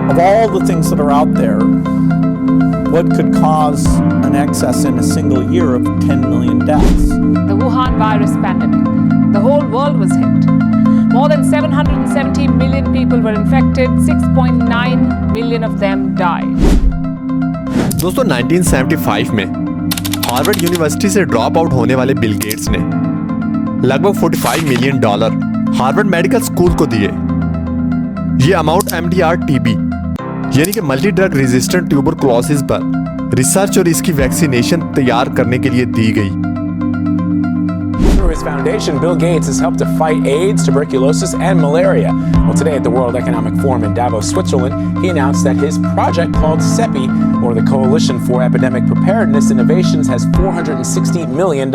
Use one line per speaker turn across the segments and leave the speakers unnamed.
Of all the things that are out there, what could cause an excess in a single year of 10 million deaths?
The Wuhan virus pandemic. The whole world was hit. More than 770 million people were infected. 6.9 million of them died.
दोस्तों 1975 में Harvard university से drop out होने वाले Bill Gates ने लगभग $45 million Harvard medical school को दिए। ये अमाउंट MDR TB यानी कि मल्टी ड्रग रेजिस्टेंट ट्यूबरकुलोसिस पर रिसर्च और इसकी वैक्सीनेशन तैयार करने के लिए दी गई।
Through his foundation, Bill Gates has helped to fight AIDS, tuberculosis, and malaria. Well, today at the World Economic Forum in Davos, Switzerland, he announced that his project called CEPI, or the Coalition for Epidemic Preparedness Innovations, has $460 million.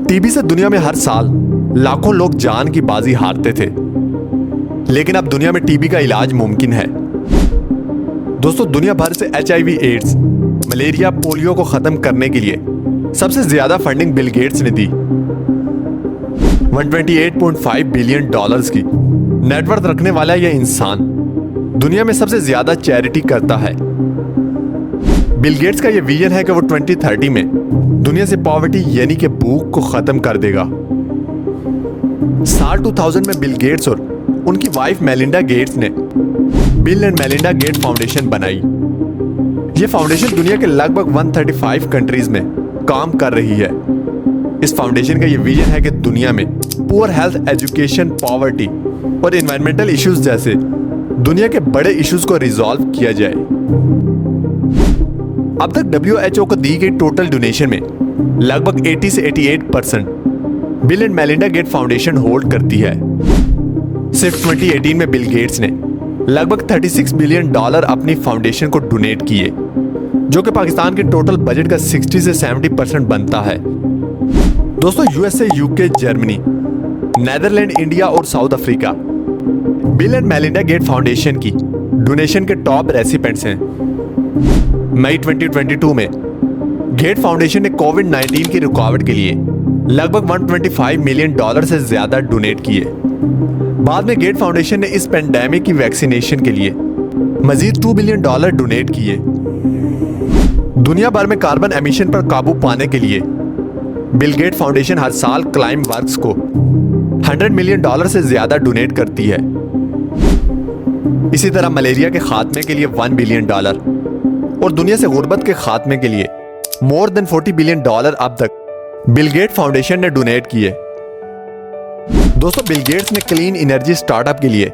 TB से दुनिया में हर साल लाखों लोग जान की बाजी हारते थे, लेकिन अब दुनिया में टीबी का इलाज मुमकिन है। दोस्तों दुनिया भर से HIV, एड्स, मलेरिया, पोलियो को खत्म करने के लिए सबसे ज्यादा फंडिंग बिल गेट्स ने दी। $128.5 बिलियन की नेटवर्थ रखने वाला यह इंसान दुनिया में सबसे ज्यादा चैरिटी करता है। बिल गेट्स का यह विजन है कि वो 2030 में दुनिया से पॉवर्टी यानी कि भूख को खत्म कर देगा। साल 2000 में बिल गेट्स और उनकी वाइफ मेलिंडा गेट्स ने Bill and Melinda gate foundation बनाई। यह फाउंडेशन दुनिया के लगभग 135 कंट्रीज में काम कर रही है। इस फाउंडेशन का यह विजन है कि दुनिया में पुअर हेल्थ, एजुकेशन, पॉवर्टी और एनवायरमेंटल इश्यूज जैसे दुनिया के बड़े इश्यूज को रिजॉल्व किया जाए। अब तक WHO को दी गई टोटल डोनेशन में लगभग 80 से 88% Bill and Melinda gate foundation hold करती है। सिर्फ 2018 में बिल गेट्स ने लगभग $36 बिलियन अपनी फाउंडेशन को डोनेट किए, जो कि पाकिस्तान के टोटल बजट का 60 से 70% बनता है। दोस्तों USA, UK, Germany, Netherland, India और South Africa Bill and Melinda gate Foundation की डोनेशन के टॉप रेसिपेंट्स हैं। मई 2022 में गेट फाउंडेशन ने कोविड-19 की रुकावट के लिए लगभग $125 मिलियन से ज्यादा डोनेट किए। बाद में गेट फाउंडेशन ने इस पेंडेमिक की वैक्सीनेशन के लिए मजीद $2 बिलियन डोनेट किए। दुनिया भर में कार्बन एमिशन पर काबू पाने के लिए बिल गेट फाउंडेशन हर साल क्लाइम वर्क्स को $100 मिलियन से ज्यादा डोनेट करती है। इसी तरह मलेरिया के खात्मे के लिए $1 बिलियन और दुनिया से गुर्बत के खात्मे के लिए मोर देन $40 बिलियन अब तक बिल गेट फाउंडेशन ने डोनेट किए। दोस्तों बिल गेट्स ने क्लीन एनर्जी स्टार्टअप के लिए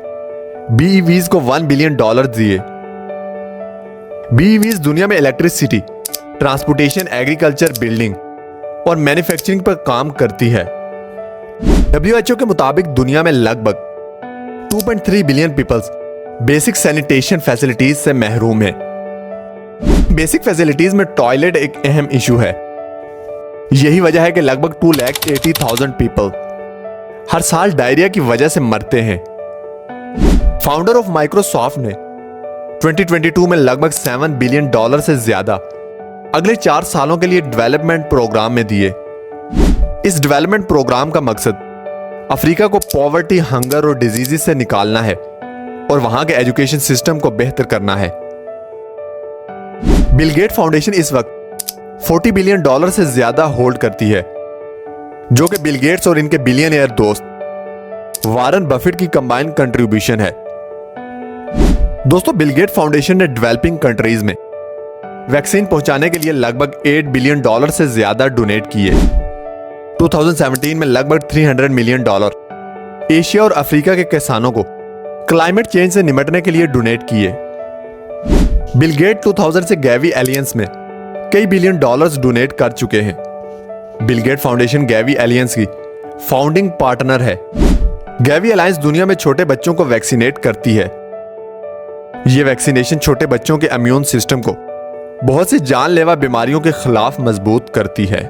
BEVs को $1 बिलियन दिए। BEVs दुनिया में इलेक्ट्रिसिटी, ट्रांसपोर्टेशन, एग्रीकल्चर, बिल्डिंग और मैन्युफैक्चरिंग पर काम करती है। WHO के मुताबिक दुनिया में लगभग 2.3 billion peoples basic sanitation facilities से महरूम है। बेसिक फैसिलिटीज में टॉयलेट एक अहम इशू है। यही वजह है कि लगभग 2,80,000 पीपल हर साल डायरिया की वजह से मरते हैं। फाउंडर ऑफ माइक्रोसॉफ्ट ने 2022 में लगभग $7 बिलियन से ज्यादा अगले 4 सालों के लिए डेवलपमेंट प्रोग्राम में दिए। इस डेवलपमेंट प्रोग्राम का मकसद अफ्रीका को पॉवर्टी, हंगर और डिजीजेस से निकालना है और वहां के एजुकेशन सिस्टम को बेहतर करना है। बिल गेट फाउंडेशन इस वक्त $40 बिलियन से ज्यादा होल्ड करती है, जो कि बिल गेट्स और इनके बिलियनियर दोस्त वारन बफेट की कंबाइंड कंट्रीब्यूशन है। दोस्तों बिल गेट फाउंडेशन ने डेवलपिंग कंट्रीज में वैक्सीन पहुंचाने के लिए लगभग $8 बिलियन से ज्यादा डोनेट किए। 2017 में लगभग $300 मिलियन एशिया और अफ्रीका के किसानों को क्लाइमेट चेंज से निपटने के लिए डोनेट किए। बिल गेट 2000 से गैवी एलियंस में कई बिलियन डोनेट कर चुके हैं। बिल गेट फाउंडेशन गैवी एलियंस की फाउंडिंग पार्टनर है। गैवी अलायंस दुनिया में छोटे बच्चों को वैक्सीनेट करती है। यह वैक्सीनेशन छोटे बच्चों के इम्यून सिस्टम को बहुत सी जानलेवा बीमारियों के खिलाफ मजबूत करती है।